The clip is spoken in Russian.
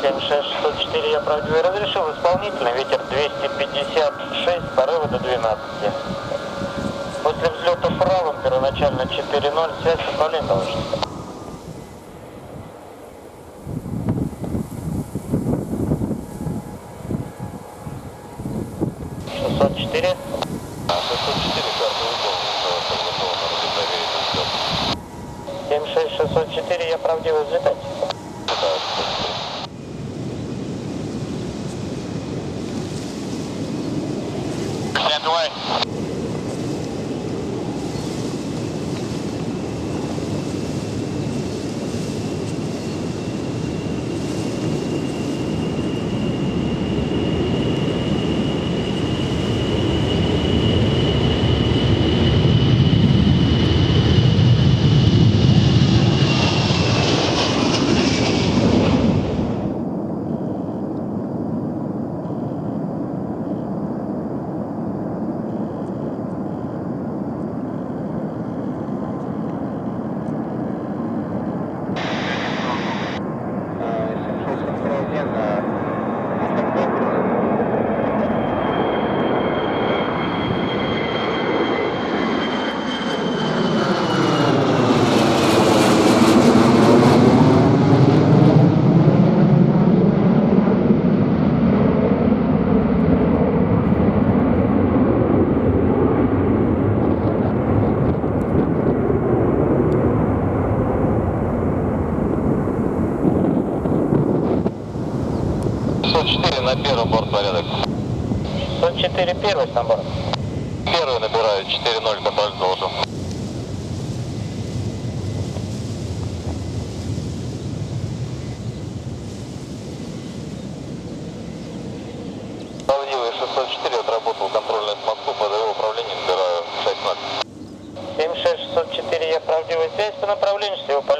76-604, я правдивый разрешил, исполнительный, ветер 256, порывы до 12. После взлета правым, первоначально 4-0, связь с управлением, товарищ. 604. 604, карта выполнена, 76-604, я правдивый взлетать. Stand away. На первом борт порядок. 604, первый с набором. Первый набираю, 4-0, контроль должен. Правдивый 604, отработал контрольную с Москву, ПДВ управление, набираю 6-0. 76-604, я правдивый, связь по направлению, всего полета.